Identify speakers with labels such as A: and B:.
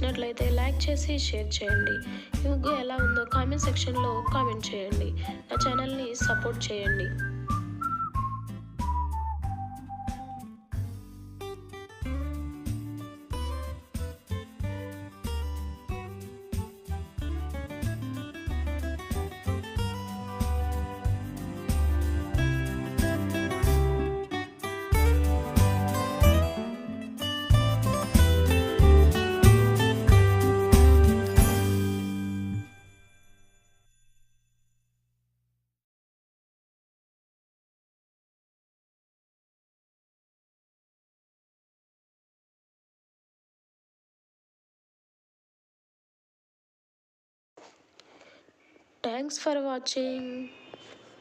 A: నచ్చినట్లయితే లైక్ చేసి షేర్ చేయండి. ఈ ముగ్గు ఎలా ఉందో కామెంట్ సెక్షన్లో కామెంట్ చేయండి. నా ఛానల్ని సపోర్ట్ చేయండి. Thanks for watching.